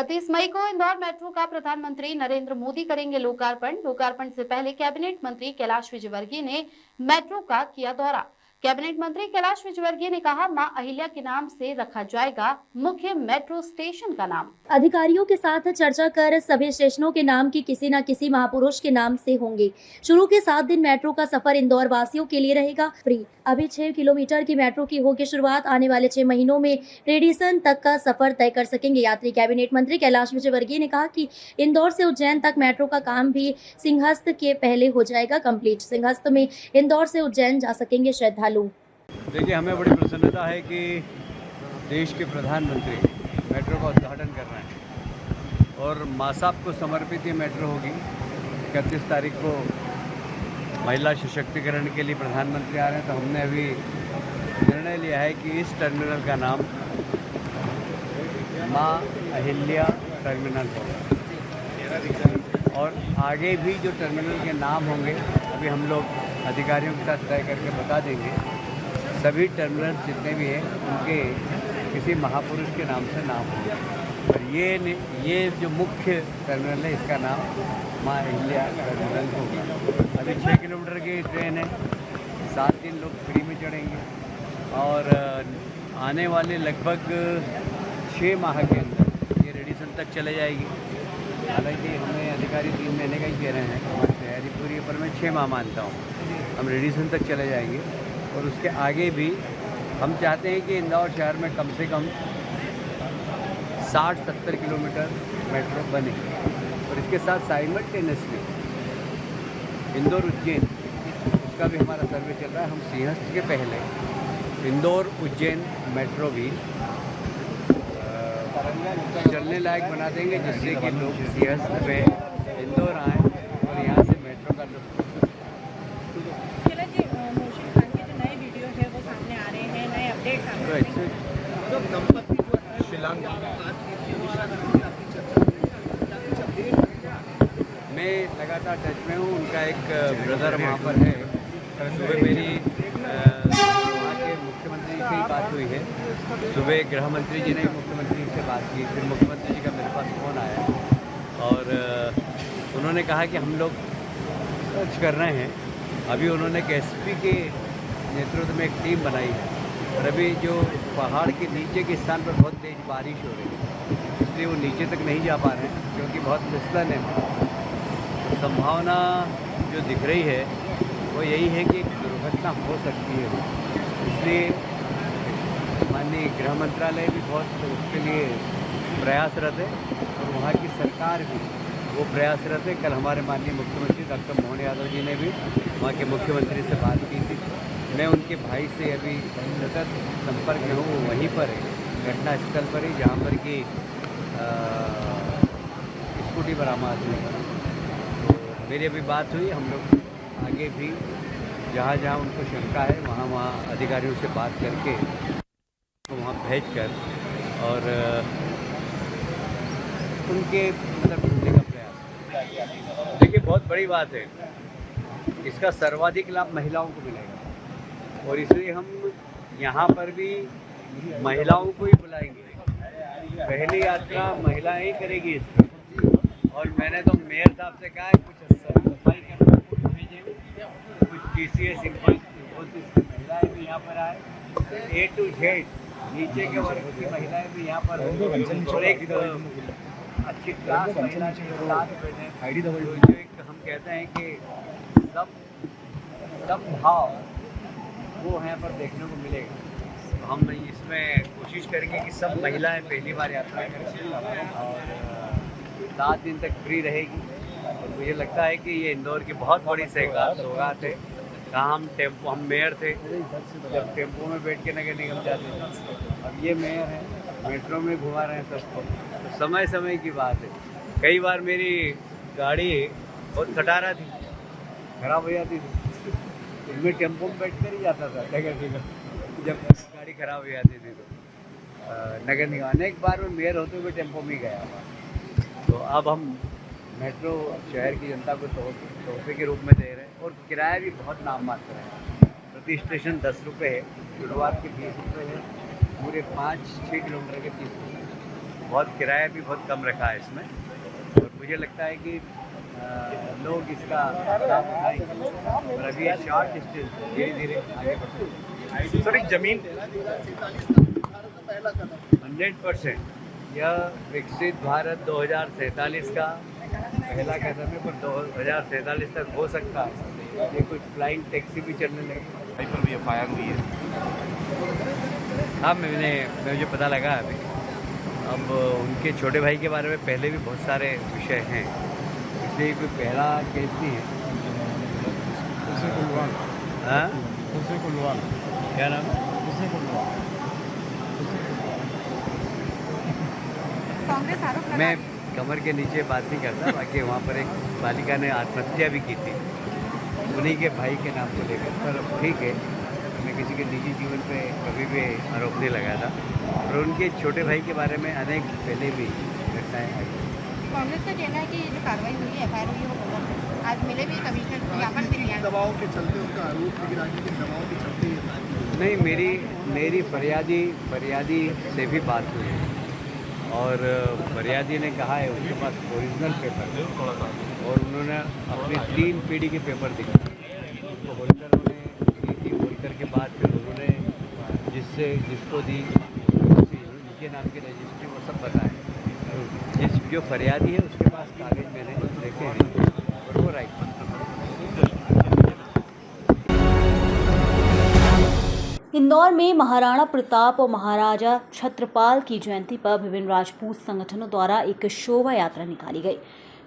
31 मई को इंदौर मेट्रो का प्रधानमंत्री नरेंद्र मोदी करेंगे लोकार्पण। लोकार्पण से पहले कैबिनेट मंत्री कैलाश विजयवर्गीय ने मेट्रो का किया दौरा। कैबिनेट मंत्री कैलाश विजयवर्गीय ने कहा, मां अहिल्या के नाम से रखा जाएगा मुख्य मेट्रो स्टेशन का नाम। अधिकारियों के साथ चर्चा कर सभी स्टेशनों के नाम किसी न किसी महापुरुष के नाम से होंगे। शुरू के 7 दिन मेट्रो का सफर इंदौर वासियों के लिए रहेगा फ्री। अभी 6 किलोमीटर की मेट्रो की होगी शुरुआत। आने वाले 6 महीनों में रेडिसन तक का सफर तय कर सकेंगे यात्री। कैबिनेट मंत्री कैलाश विजयवर्गीय ने कहा कि इंदौर से उज्जैन तक मेट्रो का काम भी सिंहस्थ के पहले हो जाएगा कंप्लीट। सिंहस्थ में इंदौर से उज्जैन जा सकेंगे श्रद्धालु। देखिए, हमें बड़ी प्रसन्नता है कि देश के प्रधानमंत्री मेट्रो का उद्घाटन कर रहे हैं और मां साहब को समर्पित ये मेट्रो होगी। 31 तारीख को महिला सशक्तिकरण के लिए प्रधानमंत्री आ रहे हैं, तो हमने अभी निर्णय लिया है कि इस टर्मिनल का नाम मां अहिल्या टर्मिनल होगा। और आगे भी जो टर्मिनल के नाम होंगे अभी हम लोग अधिकारियों के साथ तय करके बता देंगे। सभी टर्मिनल जितने भी हैं उनके किसी महापुरुष के नाम से नाम होगा। और ये जो मुख्य टर्मिनल है इसका नाम मां अहिल्या टर्मिनल होगा। अभी 6 किलोमीटर की ट्रेन है, 7 दिन लोग फ्री में चढ़ेंगे और आने वाले लगभग 6 माह के अंदर ये रेडिसन तक चले जाएगी। हालांकि हमें अधिकारी 3 महीने का ही कह रहे हैं, हमारी तैयारी पूरी है, पर मैं 6 माह मानता हूँ हम रेडिसन तक चले जाएंगे। और उसके आगे भी हम चाहते हैं कि इंदौर शहर में कम से कम 60-70 किलोमीटर मेट्रो बने। और इसके साथ साइमल्टेनियसली इंदौर उज्जैन उसका भी हमारा सर्वे चल रहा है। हम सिंहस्थ के पहले इंदौर उज्जैन मेट्रो भी चलने लायक बना देंगे, जिससे कि लोग सिंहस्थ में इंदौर आएँ और यहाँ से मेट्रो का लुत्फ। मैं लगातार टच में हूँ। उनका एक ब्रदर वहाँ पर है। सुबह मेरी वहाँ के मुख्यमंत्री से ही बात हुई है। सुबह गृह मंत्री जी ने मुख्यमंत्री से बात की, फिर मुख्यमंत्री जी का मेरे पास फ़ोन आया और उन्होंने कहा कि हम लोग सर्च कर रहे हैं। अभी उन्होंने एक एसपी के नेतृत्व में एक टीम बनाई है और अभी जो पहाड़ के नीचे के स्थान पर बहुत तेज़ बारिश हो रही है, इसलिए वो नीचे तक नहीं जा पा रहे हैं क्योंकि बहुत फिसलन है। संभावना जो दिख रही है वो यही है कि एक दुर्घटना हो सकती है। इसलिए माननीय गृह मंत्रालय भी बहुत उसके लिए प्रयासरत है और वहाँ की सरकार भी वो प्रयासरत है। कल हमारे माननीय मुख्यमंत्री डॉक्टर मोहन यादव जी ने भी वहाँ के मुख्यमंत्री से बात की थी। मैं उनके भाई से अभी सतत संपर्क में हूँ, वो वहीं पर है, घटना स्थल पर ही, जहाँ पर कि स्कूटी बरामद हुई। तो मेरी अभी बात हुई, हम लोग आगे भी जहाँ जहाँ उनको शंका है वहाँ अधिकारियों से बात करके वहाँ भेज कर और उनके मतलब ढूंढने का प्रयास। देखिए, बहुत बड़ी बात है, इसका सर्वाधिक लाभ महिलाओं को मिलेगा और इसलिए हम यहाँ पर भी महिलाओं को ही बुलाएंगे। पहली यात्रा महिलाएं ही करेगी इसकी। और मैंने तो मेयर साहब से कहा है कुछ सफाई करना कुछ भेजें, कुछ TCA सिंपल महिलाएं भी यहाँ पर आए, A to Z नीचे के वर्ग की महिलाएं भी यहाँ पर हों और एक अच्छी क्लास महिला के साथ बैठे। जो एक हम कहते हैं कि सब भाव वो यहाँ पर देखने को मिलेगा। तो हम इसमें कोशिश करेंगे कि सब महिलाएं पहली बार यात्रा करें और 7 दिन तक फ्री रहेगी। और मुझे लगता है कि ये इंदौर की बहुत बड़ी सौगात है। कहाँ हम मेयर थे, जब टेम्पो में बैठ के नगर निगम जाते थे, अब ये मेयर है, मेट्रो में घुमा रहे हैं सबको। तो समय समय की बात है। कई बार मेरी गाड़ी बहुत खटारा थी, खराब हो जाती थी, मैं टेम्पो में बैठ कर ही जाता था नगर निगम। जब गाड़ी खराब हो जाती थी तो नगर निगम अनेक बार मैं मेयर होते हुए टेम्पो में गया। तो अब हम मेट्रो शहर की जनता को तोहफे के रूप में दे रहे हैं और किराया भी बहुत नाम मात्र है। प्रति स्टेशन 10 रुपये है, शुरुआत के 20 रुपये है, पूरे 5-6 किलोमीटर के 30 रुपये। बहुत किराया भी बहुत कम रखा है इसमें, और मुझे लगता है कि लोग इसका लाभ उठाएंगे और अभी शॉर्ट डिस्टेंस धीरे धीरे आगे बढ़ते सर एक जमीन 100%। यह विकसित भारत 2047 का पहला कदम है, पर 2047 तक हो सकता है ये कुछ फ्लाइंग टैक्सी भी चलने लगे। पर भी एफआईआर हुई है। हाँ, मुझे पता लगा अभी। अब उनके छोटे भाई के बारे में पहले भी बहुत सारे विषय हैं, इसलिए कोई पहला केस नहीं है। हाँ, क्या नाम है? कांग्रेस आरोप लगा मैं कमर के नीचे बात नहीं करता, बाकी वहाँ पर एक बालिका ने आत्महत्या भी की थी उन्हीं के भाई के नाम को लेकर। पर ठीक है, मैं किसी के निजी जीवन पे कभी भी आरोप नहीं लगाया था, और उनके छोटे भाई के बारे में अनेक पहले भी घटनाएं आई। कांग्रेस का कहना है कि ये जो कार्रवाई हुई है एफआईआर हुई है वो गलत है। आज मिले भी कमिश्नर ज्ञापन भी दिया। दबाव के चलते उनका आरोप है कि राजनीतिक दबाव के चलते नहीं, मेरी फरियादी से भी बात हुई है, और फरियादी ने कहा है उसके पास ओरिजिनल पेपर है, और उन्होंने अपनी 3 पीढ़ी के पेपर दिखाए। उसको होल्कर उन्होंने दी थी, होल्कर के बाद फिर उन्होंने जिसको दी उनके नाम की रजिस्ट्री वो सब बताए। जो फरियादी है उसके पास कागज मैंने देखे हैं और वो राइट। इंदौर में महाराणा प्रताप और महाराजा छत्रपाल की जयंती पर विभिन्न राजपूत संगठनों द्वारा एक शोभा यात्रा निकाली गई।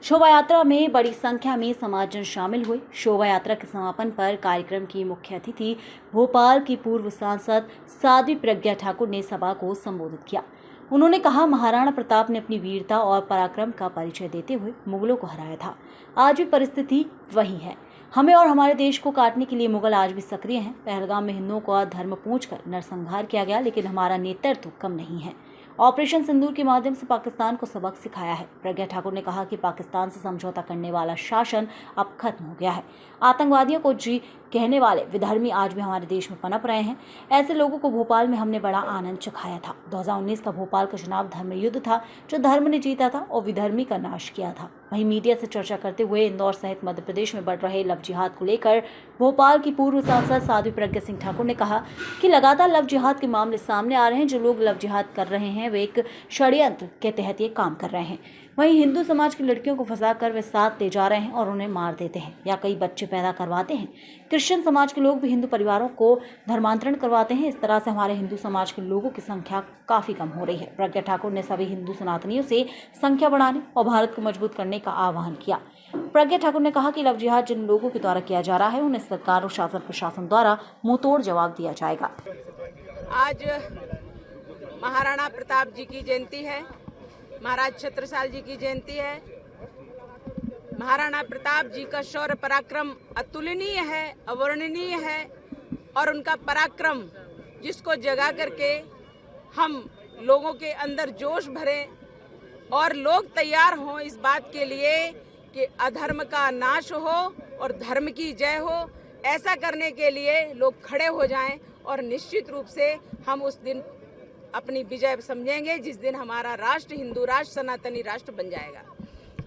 शोभा यात्रा में बड़ी संख्या में समाजजन शामिल हुए। शोभा यात्रा के समापन पर कार्यक्रम की मुख्य अतिथि भोपाल की पूर्व सांसद साध्वी प्रज्ञा ठाकुर ने सभा को संबोधित किया। उन्होंने कहा, महाराणा प्रताप ने अपनी वीरता और पराक्रम का परिचय देते हुए मुगलों को हराया था। आज भी परिस्थिति वही है। हमें और हमारे देश को काटने के लिए मुगल आज भी सक्रिय हैं। पहलगाम में हिंदुओं का धर्म पूछकर नरसंहार किया गया, लेकिन हमारा नेतृत्व कम नहीं है। ऑपरेशन सिंदूर के माध्यम से पाकिस्तान को सबक सिखाया है। प्रज्ञा ठाकुर ने कहा कि पाकिस्तान से समझौता करने वाला शासन अब खत्म हो गया है। आतंकवादियों को जी कहने वाले विधर्मी आज भी हमारे देश में पनप रहे हैं। ऐसे लोगों को भोपाल में हमने बड़ा आनंद चखाया था। 2019 का भोपाल का चुनाव धर्म युद्ध था, जो धर्म ने जीता था और विधर्मी का नाश किया था। वहीं मीडिया से चर्चा करते हुए इंदौर सहित मध्य प्रदेश में बढ़ रहे लव जिहाद को लेकर भोपाल की पूर्व सांसद साध्वी प्रज्ञा सिंह ठाकुर ने कहा कि लगातार लव जिहाद के मामले सामने आ रहे हैं। जो लोग लव जिहाद कर रहे हैं वे एक षड्यंत्र के तहत ये काम कर रहे हैं। वहीं हिंदू समाज की लड़कियों को फंसाकर वे साथ ले जा रहे हैं और उन्हें मार देते हैं या कई बच्चे पैदा करवाते हैं। क्रिश्चियन समाज के लोग भी हिंदू परिवारों को धर्मांतरण करवाते हैं। इस तरह से हमारे हिंदू समाज के लोगों की संख्या काफी कम हो रही है। प्रज्ञा ठाकुर ने सभी हिंदू सनातनियों से संख्या बढ़ाने और भारत को मजबूत करने का आह्वान किया। प्रज्ञा ठाकुर ने कहा कि लव जिहाद जिन लोगों के द्वारा किया जा रहा है उन्हें सरकार और शासन प्रशासन द्वारा मुंहतोड़ जवाब दिया जाएगा। आज महाराणा प्रताप जी की जयंती है, महाराज छत्रसाल जी की जयंती है। महाराणा प्रताप जी का शौर्य पराक्रम अतुलनीय है, अवर्णनीय है, और उनका पराक्रम जिसको जगा करके हम लोगों के अंदर जोश भरें और लोग तैयार हों इस बात के लिए कि अधर्म का नाश हो और धर्म की जय हो। ऐसा करने के लिए लोग खड़े हो जाएं और निश्चित रूप से हम उस दिन अपनी विजय समझेंगे जिस दिन हमारा राष्ट्र हिंदू राष्ट्र सनातनी राष्ट्र बन जाएगा।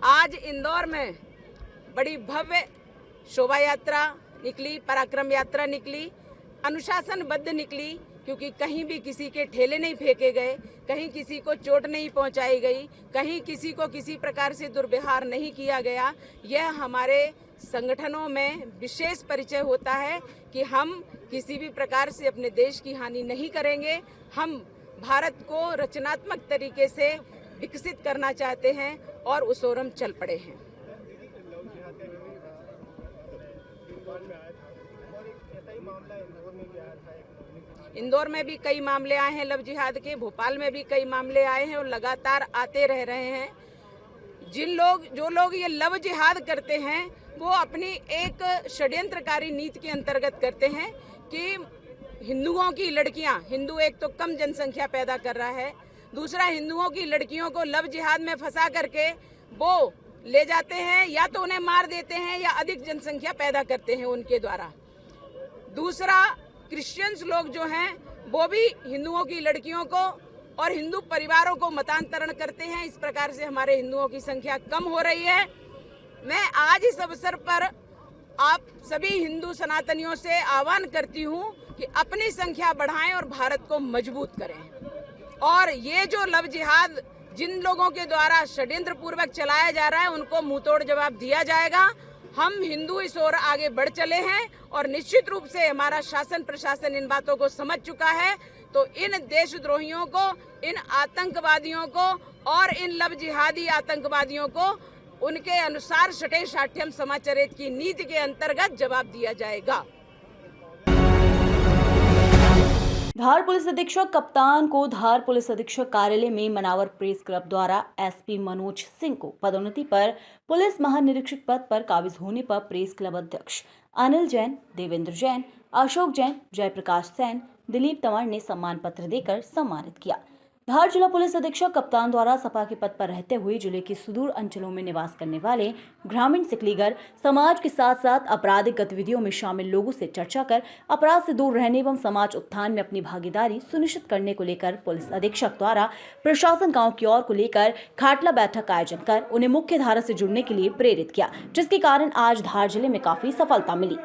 आज इंदौर में बड़ी भव्य शोभा यात्रा निकली, पराक्रम यात्रा निकली, अनुशासनबद्ध निकली, क्योंकि कहीं भी किसी के ठेले नहीं फेंके गए, कहीं किसी को चोट नहीं पहुंचाई गई, कहीं किसी को किसी प्रकार से दुर्व्यवहार नहीं किया गया। यह हमारे संगठनों में विशेष परिचय होता है कि हम किसी भी प्रकार से अपने देश की हानि नहीं करेंगे। हम भारत को रचनात्मक तरीके से विकसित करना चाहते हैं और उस ओर हम चल पड़े हैं। इंदौर में भी कई मामले आए हैं लव जिहाद के, भोपाल में भी कई मामले आए हैं और लगातार आते रह रहे हैं। जो लोग ये लव जिहाद करते हैं वो अपनी एक षड्यंत्रकारी नीति के अंतर्गत करते हैं कि हिंदुओं की लड़कियां, हिंदू एक तो कम जनसंख्या पैदा कर रहा है, दूसरा हिंदुओं की लड़कियों को लव जिहाद में फंसा करके वो ले जाते हैं, या तो उन्हें मार देते हैं या अधिक जनसंख्या पैदा करते हैं उनके द्वारा। दूसरा, क्रिश्चियंस लोग जो हैं वो भी हिंदुओं की लड़कियों को और हिंदू परिवारों को मतांतरण करते हैं। इस प्रकार से हमारे हिंदुओं की संख्या कम हो रही है। मैं आज इस अवसर पर आप सभी हिंदू सनातनियों से आह्वान करती हूं कि अपनी संख्या बढ़ाएं और भारत को मजबूत करें। और ये जो लव जिहाद जिन लोगों के द्वारा षड्यंत्र पूर्वक चलाया जा रहा है, उनको मुंहतोड़ जवाब दिया जाएगा। हम हिंदू इस ओर आगे बढ़ चले हैं और निश्चित रूप से हमारा शासन प्रशासन इन बातों को समझ चुका है। तो इन देशद्रोहियों को, इन आतंकवादियों को और इन लव जिहादी आतंकवादियों को उनके अनुसार सटे शाठ्यम समाचरित की नीति के अंतर्गत जवाब दिया जाएगा। धार पुलिस अधीक्षक कप्तान को धार पुलिस अधीक्षक कार्यालय में मनावर प्रेस क्लब द्वारा एसपी मनोज सिंह को पदोन्नति पर पुलिस महानिरीक्षक पद पर काबिज होने पर प्रेस क्लब अध्यक्ष अनिल जैन, देवेंद्र जैन, अशोक जैन, जयप्रकाश सैन, दिलीप तंवर ने सम्मान पत्र देकर सम्मानित किया। धार जिला पुलिस अधीक्षक कप्तान द्वारा सपा के पद पर रहते हुए जिले के सुदूर अंचलों में निवास करने वाले ग्रामीण सिकलीगर समाज के साथ साथ आपराधिक गतिविधियों में शामिल लोगों से चर्चा कर अपराध से दूर रहने एवं समाज उत्थान में अपनी भागीदारी सुनिश्चित करने को लेकर पुलिस अधीक्षक द्वारा प्रशासन गांव की ओर को लेकर खाटला बैठक का आयोजन कर उन्हें मुख्य धारा से जुड़ने के लिए प्रेरित किया, जिसके कारण आज धार जिले में काफी सफलता मिली।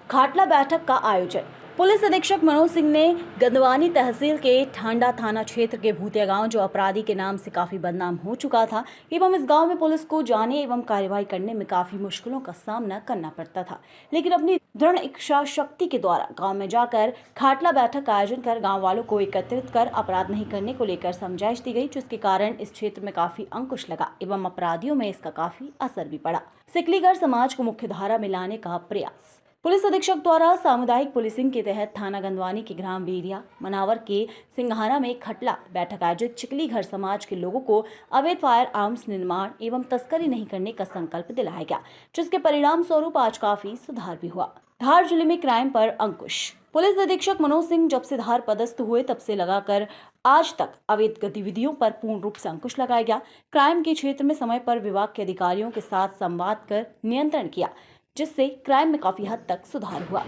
खाटला बैठक का आयोजन पुलिस अधीक्षक मनोज सिंह ने गंदवानी तहसील के ठांडा थाना क्षेत्र के भूतिया गांव, जो अपराधी के नाम से काफी बदनाम हो चुका था, एवं इस गांव में पुलिस को जाने एवं कार्यवाही करने में काफी मुश्किलों का सामना करना पड़ता था, लेकिन अपनी दृढ़ इच्छा शक्ति के द्वारा गांव में जाकर खाटला बैठक का आयोजन कर गांव वालों को एकत्रित कर अपराध नहीं करने को लेकर समझाइश दी गई, जिसके कारण इस क्षेत्र में काफी अंकुश लगा एवं अपराधियों में इसका काफी असर भी पड़ा। सिकलीगर समाज को मुख्य धारा में लाने का प्रयास पुलिस अधीक्षक द्वारा सामुदायिक पुलिसिंग के तहत थाना गंदवानी के ग्राम बेरिया मनावर के सिंघाना में खटला बैठक आयोजित चिकली घर समाज के लोगों को अवैध फायर आर्म्स निर्माण एवं तस्करी नहीं करने का संकल्प दिलाया गया, जिसके परिणाम स्वरूप आज काफी सुधार भी हुआ। धार जिले में क्राइम पर अंकुश पुलिस अधीक्षक मनोज सिंह जब से धार पदस्थ हुए तब से लगाकर आज तक अवैध गतिविधियों पर पूर्ण रूप से अंकुश लगाया गया। क्राइम के क्षेत्र में समय पर विभाग के अधिकारियों के साथ संवाद कर नियंत्रण किया, जिससे क्राइम में काफी हद तक सुधार हुआ।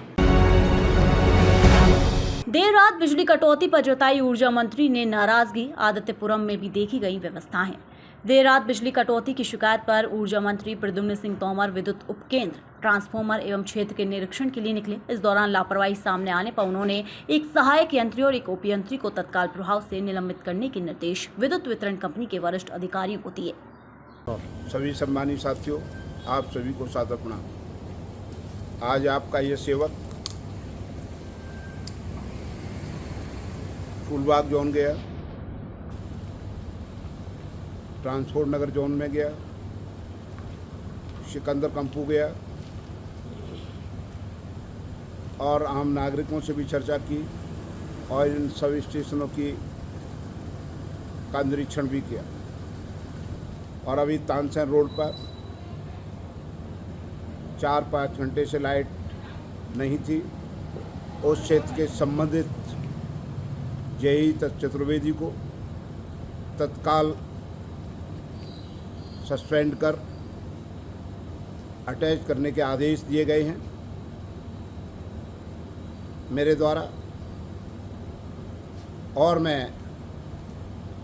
देर रात बिजली कटौती पर जताई ऊर्जा मंत्री ने नाराजगी, आदित्यपुरम में भी देखी गई व्यवस्थाएं। देर रात बिजली कटौती की शिकायत पर ऊर्जा मंत्री प्रद्युम्न सिंह तोमर विद्युत उपकेंद्र, ट्रांसफार्मर एवं क्षेत्र के निरीक्षण के लिए निकले। इस दौरान लापरवाही सामने आने पर उन्होंने एक सहायक यंत्री और एक उपयंत्री को तत्काल प्रभाव से निलंबित करने के निर्देश विद्युत वितरण कंपनी के वरिष्ठ अधिकारियों को दिए। सभी सम्मानित साथियों, आप सभी को सादर प्रणाम। आज आपका ये सेवक फूलबाग जोन गया, ट्रांसपोर्ट नगर जोन में गया, सिकंदर कंपू गया और आम नागरिकों से भी चर्चा की और इन सभी स्टेशनों का निरीक्षण भी किया। और अभी तानसेन रोड पर 4-5 घंटे से लाइट नहीं थी। उस क्षेत्र के संबंधित जेई चतुर्वेदी को तत्काल सस्पेंड कर अटैच करने के आदेश दिए गए हैं मेरे द्वारा। और मैं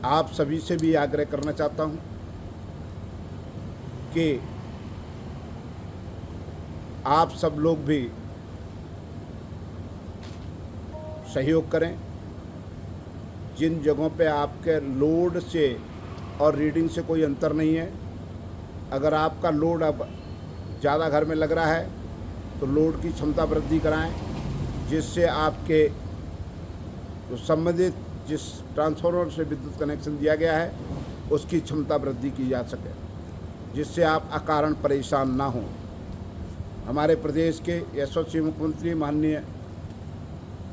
आप सभी से भी आग्रह करना चाहता हूं कि आप सब लोग भी सहयोग करें। जिन जगहों पे आपके लोड से और रीडिंग से कोई अंतर नहीं है, अगर आपका लोड अब ज़्यादा घर में लग रहा है तो लोड की क्षमता वृद्धि कराएं, जिससे आपके जो संबंधित जिस ट्रांसफार्मर से विद्युत कनेक्शन दिया गया है उसकी क्षमता वृद्धि की जा सके, जिससे आप अकारण परेशान ना हों। हमारे प्रदेश के यशस्वी मुख्यमंत्री माननीय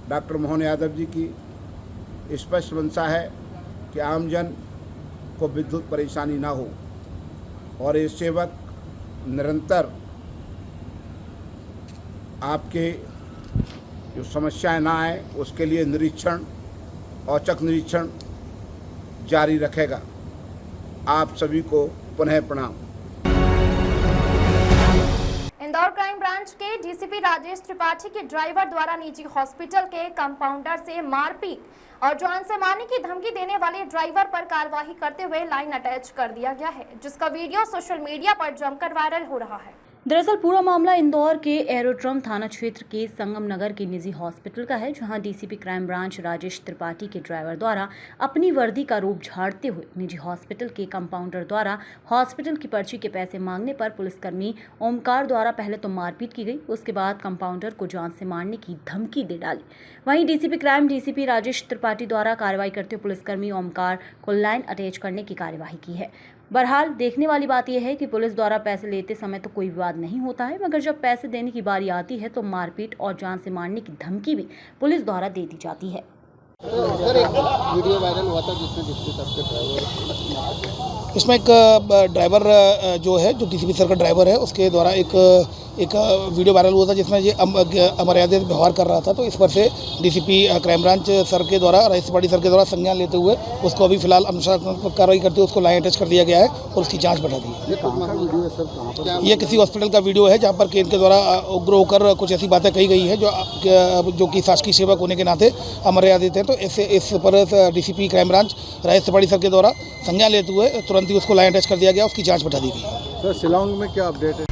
डॉक्टर मोहन यादव जी की स्पष्ट मंशा है कि आमजन को विद्युत परेशानी ना हो और ये सेवक निरंतर आपके जो समस्याएं ना आए उसके लिए निरीक्षण, औचक निरीक्षण जारी रखेगा। आप सभी को पुनः प्रणाम। इंदौर क्राइम ब्रांच एनएच के डीसीपी राजेश त्रिपाठी के ड्राइवर द्वारा निजी हॉस्पिटल के कंपाउंडर से मारपीट और जान से मारने की धमकी देने वाले ड्राइवर पर कार्रवाई करते हुए लाइन अटैच कर दिया गया है, जिसका वीडियो सोशल मीडिया पर जमकर वायरल हो रहा है। दरअसल पूरा मामला इंदौर के एरोड्रम थाना क्षेत्र के संगम नगर के निजी हॉस्पिटल का है, जहां DCP crime branch Rajesh Tripathi के ड्राइवर द्वारा अपनी वर्दी का रूप झाड़ते हुए निजी हॉस्पिटल के कंपाउंडर द्वारा हॉस्पिटल की पर्ची के पैसे मांगने पर पुलिसकर्मी ओमकार द्वारा पहले तो मारपीट की गई, उसके बाद कंपाउंडर को जान से मारने की धमकी दे डाली। वहीं डीसीपी राजेश त्रिपाठी द्वारा कार्रवाई करते हुए पुलिसकर्मी ओमकार को लाइन अटैच करने की कार्यवाही की है। बहरहाल देखने वाली बात यह है कि पुलिस द्वारा पैसे लेते समय तो कोई विवाद नहीं होता है, मगर जब पैसे देने की बारी आती है तो मारपीट और जान से मारने की धमकी भी पुलिस द्वारा दे दी जाती है। सर, एक वीडियो वायरल हुआ था जिसमें डिस्प्यूट आपके ड्राइवर, इसमें एक ड्राइवर जो है, जो डीसीपी सर का ड्राइवर है, उसके द्वारा एक वीडियो वायरल हुआ था जिसमें ये अमर्यादित व्यवहार कर रहा था। तो इस पर से डीसीपी क्राइम ब्रांच सर के द्वारा, राजेश त्रिपाठी सर के द्वारा संज्ञान लेते हुए उसको अभी फिलहाल अनुशासनात्मक कार्रवाई करते हुए उसको लाइन अटैच कर दिया गया है और उसकी जांच बढ़ा दी है। ये कहाँ का वीडियो है सर? कहाँ पर? ये किसी हॉस्पिटल का वीडियो है जहाँ पर केंद्र के द्वारा उग्र होकर कुछ ऐसी बातें कही गई है जो कि शासकीय सेवक होने के नाते अमर्यादित है। तो इस पर DCP crime branch Rajesh Tripathi sir के द्वारा संज्ञान लेते हुए तुरंत ही उसको लाइन अटैच कर दिया गया, उसकी जाँच बढ़ा दी गई है। सर, शिलांग में क्या अपडेट है?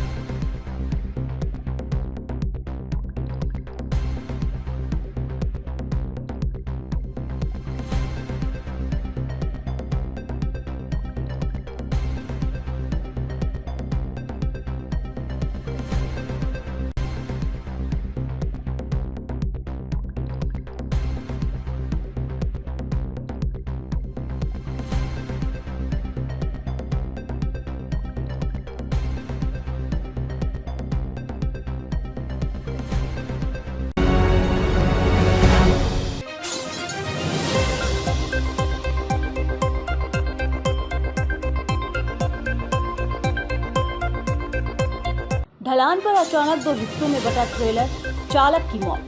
ढलान पर अचानक दो हिस्सों में बटा ट्रेलर, चालक की मौत।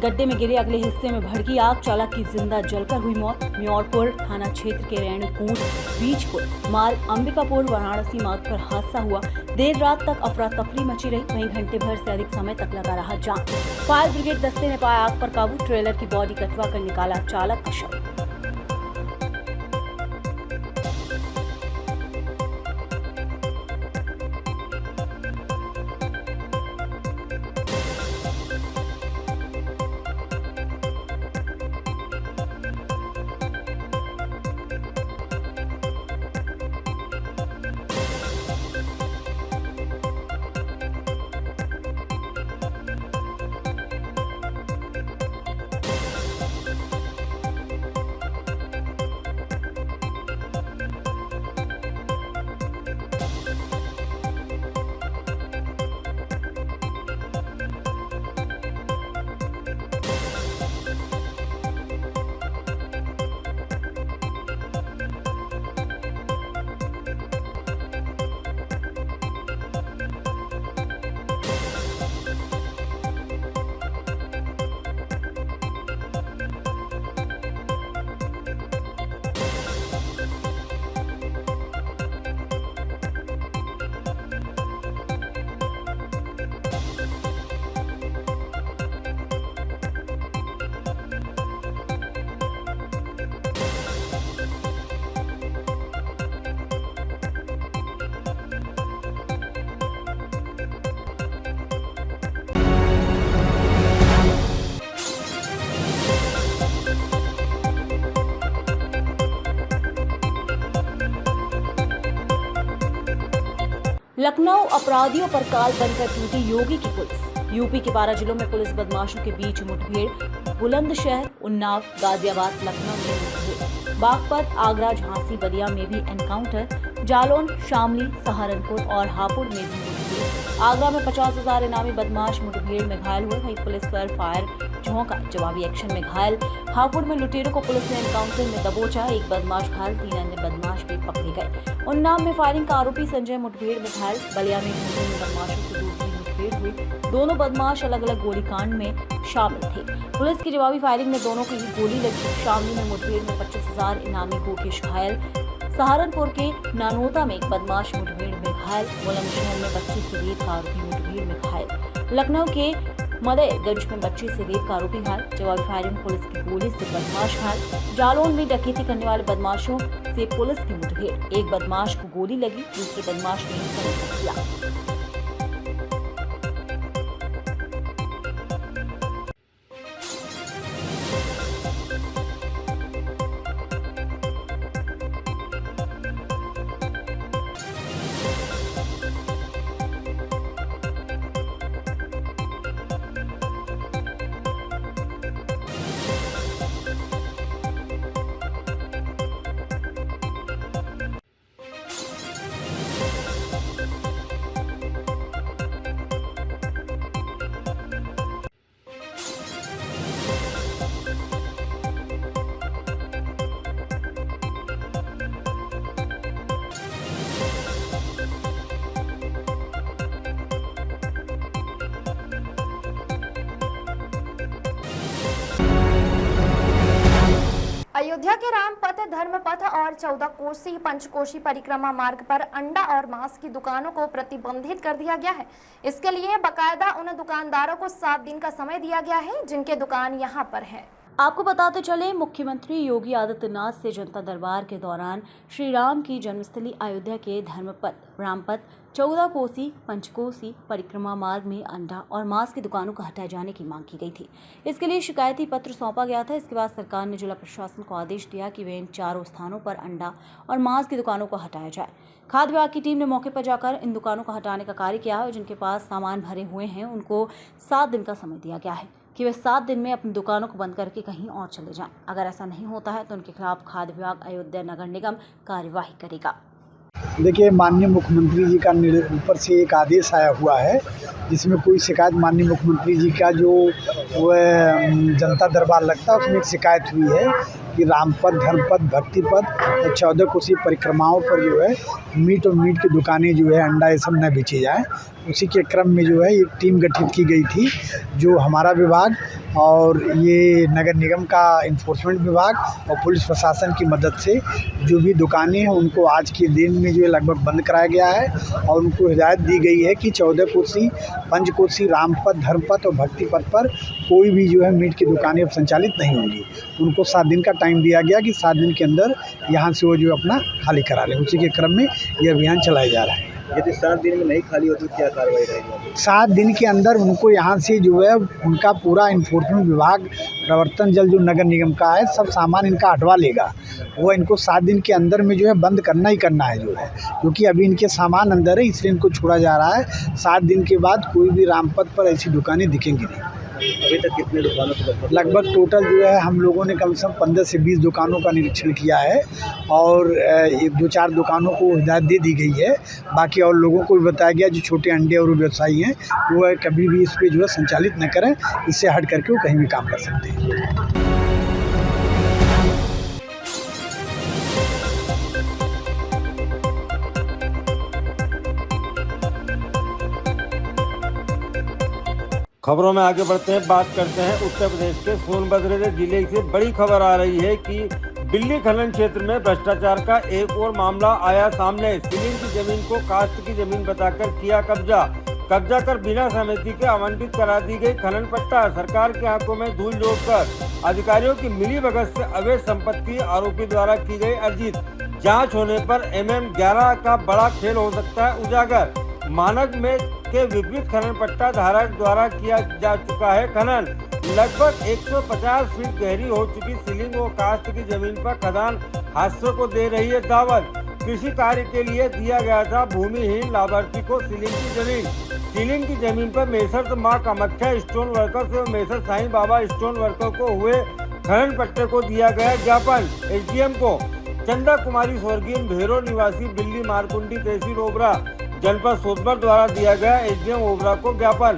गड्ढे में गिरे अगले हिस्से में भड़की आग, चालक की जिंदा जलकर हुई मौत। म्योरपुर थाना क्षेत्र के रेणुकूट बीजपुर मार्ग अंबिकापुर वाराणसी मार्ग पर हादसा हुआ। देर रात तक अफरा तफरी मची रही, वहीं घंटे भर से अधिक समय तक लगा रहा जाम। फायर ब्रिगेड दस्ते ने पाया आग पर काबू, ट्रेलर की बॉडी कटवा कर निकाला चालक का शव। लखनऊ अपराधियों पर काल बनकर टूटी योगी की पुलिस। यूपी के 12 जिलों में पुलिस बदमाशों के बीच मुठभेड़। बुलंदशहर, उन्नाव, गाजियाबाद, लखनऊ में मुठभेड़। बागपत, आगरा, झांसी, बलिया में भी एनकाउंटर। जालौन, शामली, सहारनपुर और हापुड़ में भी मुठभेड़। आगरा में 50,000 इनामी बदमाश मुठभेड़ में घायल हुए, वहीं पुलिस पर फायर झोंका, जवाबी एक्शन में घायल। हापुड़ में लुटेरों को पुलिस ने एनकाउंटर में दबोचा, एक बदमाश घायल, 3 अन्य बदमाश भी पकड़े गए। उन्नाव में फायरिंग का आरोपी संजय मुठभेड़ में घायल। बलिया में बदमाशों से दूसरी मुठभेड़ हुई, दोनों बदमाश अलग अलग गोलीकांड में शामिल थे। पुलिस की जवाबी फायरिंग में दोनों को ही गोली लगी। शामली में मुठभेड़ में 25,000 इनामी गोकेश घायल। सहारनपुर के नानोता में एक बदमाश मुठभेड़ में घायल। बुलंदशहर में 25 से 20 का आरोपी मुठभेड़ गंभीर में घायल। लखनऊ के मदयगंज में बच्ची से रेप का आरोपी घायल। जवाबी फायरिंग पुलिस की गोली से बदमाश घायल। जालौन में डकैती करने वाले बदमाशों से पुलिस की मुठभेड़। एक बदमाश को गोली लगी, दूसरे बदमाश ने फरार किया। अयोध्या के रामपथ, धर्मपथ और 14 कोसी पंचकोशी परिक्रमा मार्ग पर अंडा और मांस की दुकानों को प्रतिबंधित कर दिया गया है। इसके लिए बकायदा उन दुकानदारों को 7 दिन का समय दिया गया है जिनके दुकान यहां पर है। आपको बताते चले, मुख्यमंत्री योगी आदित्यनाथ से जनता दरबार के दौरान श्री राम की जन्मस्थली अयोध्या के धर्मपथ, रामपथ, 14 कोसी पंचकोसी परिक्रमा मार्ग में अंडा और मांस की दुकानों को हटाए जाने की मांग की गई थी। इसके लिए शिकायती पत्र सौंपा गया था। इसके बाद सरकार ने जिला प्रशासन को आदेश दिया कि वे इन चारों स्थानों पर अंडा और मांस की दुकानों को हटाया जाए। खाद्य विभाग की टीम ने मौके पर जाकर इन दुकानों को हटाने का कार्य किया है और जिनके पास सामान भरे हुए हैं उनको 7 दिन का समय दिया गया है कि वे 7 दिन में अपनी दुकानों को बंद करके कहीं और चले जाएं। अगर ऐसा नहीं होता है तो उनके खिलाफ खाद्य विभाग अयोध्या नगर निगम कार्यवाही करेगा। देखिए, माननीय मुख्यमंत्री जी का ऊपर से एक आदेश आया हुआ है जिसमें कोई शिकायत माननीय मुख्यमंत्री जी का जो जनता दरबार लगता है उसमें एक शिकायत हुई है कि रामपथ, धर्मपथ, भक्तिपथ और 14 कोसी परिक्रमाओं पर जो है मीट और मीट की दुकानें जो है अंडा ये सब न बेचे जाए। उसी के क्रम में जो है एक टीम गठित की गई थी जो हमारा विभाग और ये नगर निगम का इन्फोर्समेंट विभाग और पुलिस प्रशासन की मदद से जो भी दुकानें हैं उनको आज के दिन में जो है लगभग बंद कराया गया है और उनको हिदायत दी गई है कि 14 कोसी, पंचकोसी, रामपथ, धर्मपथ और भक्तिपथ पर कोई भी जो है मीट की दुकानें अब संचालित नहीं होंगी। उनको 7 दिन का टाइम दिया गया कि 7 दिन के अंदर यहाँ से वो जो अपना खाली करा लें। उसी के क्रम में ये अभियान चलाया जा रहा है। यदि 7 दिन में नहीं खाली हो तो क्या कार्रवाई रहेगी? 7 दिन के अंदर उनको यहाँ से जो है उनका पूरा इन्फोर्समेंट विभाग, प्रवर्तन जल जो नगर निगम का है, सब सामान इनका हटवा लेगा। वो इनको 7 दिन के अंदर में जो है बंद करना ही करना है जो है, क्योंकि अभी इनके सामान अंदर है इसलिए इनको छोड़ा जा रहा है। 7 दिन के बाद कोई भी रामपथ पर ऐसी दुकानें दिखेंगी नहीं। अभी तक कितने दुकानों को लगभग टोटल जो है हम लोगों ने कम से कम 15 से 20 दुकानों का निरीक्षण किया है और 2-4 दुकानों को हिदायत दे दी गई है। बाकी और लोगों को भी बताया गया जो छोटे अंडे और व्यवसायी हैं वो कभी भी इस पे जो है संचालित न करें, इससे हट करके वो कहीं भी काम कर सकते हैं। खबरों में आगे बढ़ते हैं, बात करते हैं उत्तर प्रदेश के सोनभद्र जिले से बड़ी खबर आ रही है कि बिल्ली खनन क्षेत्र में भ्रष्टाचार का एक और मामला आया सामने। सीलिंग की जमीन को कास्ट की जमीन बताकर किया कब्जा कर बिना सहमति के आवंटित करा दी गई खनन पट्टा। सरकार के आंखों में धूल झोंककर अधिकारियों की मिलीभगत से अवैध संपत्ति आरोपी द्वारा की गई अर्जित। जांच होने पर MM-11 का बड़ा खेल हो सकता है उजागर। मानक में के विपरीत खनन पट्टा धारक द्वारा किया जा चुका है खनन। लगभग 150 फीट गहरी हो चुकी सीलिंग व कास्ट की जमीन पर खदान हादसों को दे रही है दावत। कृषि कार्य के लिए दिया गया था भूमिहीन लाभार्थी को सीलिंग की जमीन। सीलिंग की जमीन पर मेसर मां कामाख्या स्टोन वर्कर्स एवं measure Sai Baba stone worker को हुए खनन पट्टे को दिया गया ज्ञापन। SDM को चंदा कुमारी स्वर्गीय भेरो निवासी बिल्ली मारकुंडी तहसील ओबरा जनपद सोनभद्र द्वारा दिया गया SDM ओबरा को ज्ञापन।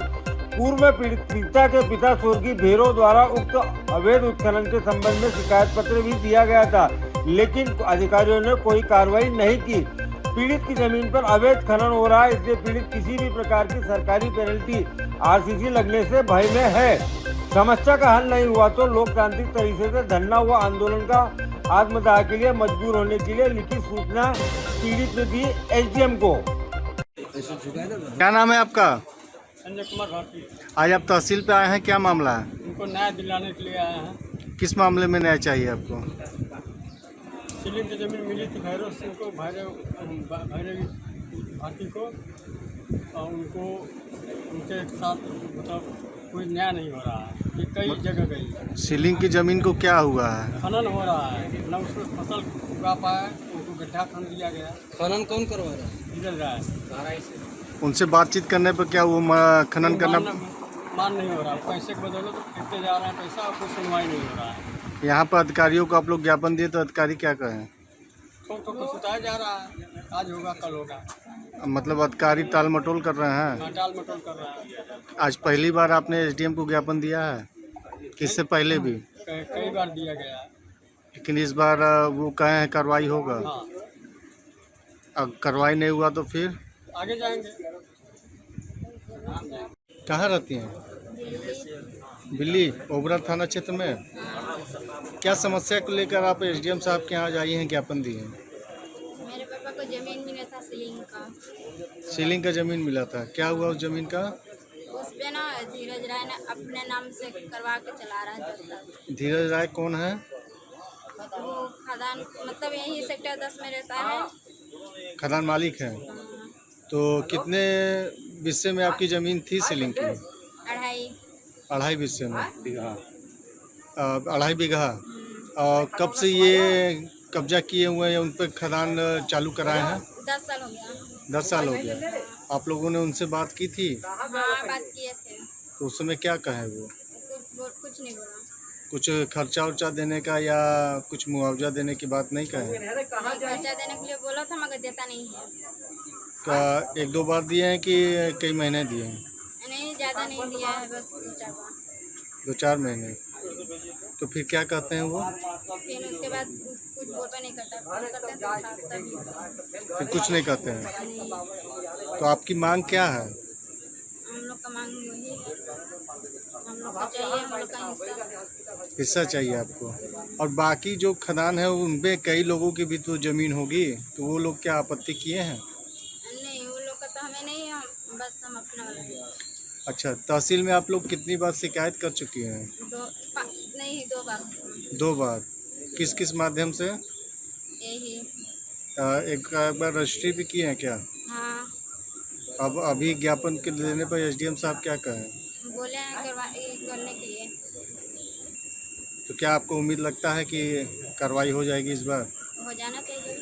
पूर्व में पीड़िता के पिता स्वर्गीय भेरो द्वारा उक्त अवैध उत्खनन के संबंध में शिकायत पत्र भी दिया गया था, लेकिन अधिकारियों ने कोई कार्रवाई नहीं की। पीड़ित की जमीन पर अवैध खनन हो रहा है, इसलिए पीड़ित किसी भी प्रकार की सरकारी पेनल्टी RCC लगने से भय में है। समस्या का हल नहीं हुआ तो लोकतांत्रिक तरीके से धरना व आंदोलन का आत्मदाह के लिए मजबूर होने के लिए लिखित सूचना पीड़ित ने दी SDM को। क्या नाम है आपका? संजय कुमार भारती। आज आप तहसील पे आए हैं, क्या मामला है? उनको न्याय दिलाने के लिए आए हैं। किस मामले में न्याय चाहिए आपको? सीलिंग की जमीन मिली थी भैरव सिंह को, भैरव भारती को, और उनको उनके साथ मतलब कोई न्याय नहीं हो रहा है। ये कई जगह गई। सीलिंग की जमीन को क्या हुआ है? खनन हो रहा है, न उसमें फसल उगा पाया, उनको गड्ढा खन दिया गया। खनन कौन करवा रहा है? निकल रहा है। उनसे बातचीत करने पर क्या वो खनन करना मान नहीं हो रहा। पैसे के बदौलत तो फेंकते जा रहे हैं पैसा, और कोई सुनवाई नहीं हो रहा है। यहाँ पर अधिकारियों को आप लोग ज्ञापन दिए तो अधिकारी क्या कहें? तो सुताया जा रहा है, आज होगा कल होगा। मतलब अधिकारी टाल मटोल कर रहे हैं? टाल मटोल कर रहा है। आज पहली बार आपने एसडीएम को ज्ञापन दिया है? इससे पहले भी कई बार दिया गया है, लेकिन इस बार वो कहे हैं कार्रवाई होगा। हाँ। अब कार्रवाई नहीं हुआ तो फिर आगे जाएंगे। कहाँ रहती हैं? दिल्ली ओबरा थाना क्षेत्र में। क्या समस्या को लेकर आप एसडीएम साहब के यहाँ आई हैं, ज्ञापन दिए हैं? मेरे पापा को जमीन मिला था सीलिंग का। सीलिंग का जमीन मिला था, क्या हुआ उस जमीन का? उस पे ना धीरज राय ने अपने नाम से करवा के चला रहा है 10 साल। धीरज राय कौन है? वो खदान मतलब यही सेक्टर 10 में रहता है। खदान मालिक है। तो कितने विस्से में आपकी ज़मीन थी सीलिंग की? 2.5 विस्से में 2.5 बीघा। और कब से ये कब्जा किए हुए हैं, उन पर खदान चालू कराए हैं? 10 साल हो गया। 10 साल हो गया। आप लोगों ने उनसे बात की थी? हाँ, बात किए थे। तो उस समय क्या कहे वो? कुछ नहीं बोला। कुछ खर्चा उर्चा देने का या कुछ मुआवजा देने की बात नहीं कहे? खर्चा देने के लिए बोला था मगर देता नहीं है। का 1-2 बार दिए हैं कि कई महीने दिए हैं? नहीं, ज़्यादा नहीं दिया है, बस 2-4 बार। 2-4 महीने। तो फिर क्या कहते हैं वो? फिर उसके बाद कुछ बोलता नहीं करता, फोन करते हैं तो उठाता भी। फिर कुछ नहीं कहते हैं। नहीं। तो आपकी मांग क्या है? हम लोग का मांग वही है, हम लोग को चाहिए हम लोग का हिस्सा चाहिए आपको। और बाकी जो खदान है उनपे कई लोगों की भी तो ज़मीन होगी, तो वो लोग क्या आपत्ति किए हैं? नहीं, वो लोग का तो हमें नहीं, हम बस हम अपना वाला है। अच्छा, तहसील में आप लोग कितनी बार शिकायत कर चुकी हैं? 2 बार। 2 बार। किस किस माध्यम से? यही। एक बार रजिस्ट्री भी की है क्या? हाँ। अब अभी ज्ञापन के देने पर एसडीएम साहब क्या कहें? बोले हैं करने के लिए। तो क्या आपको उम्मीद लगता है कि कार्रवाई हो जाएगी इस बार? हो जाना चाहिए।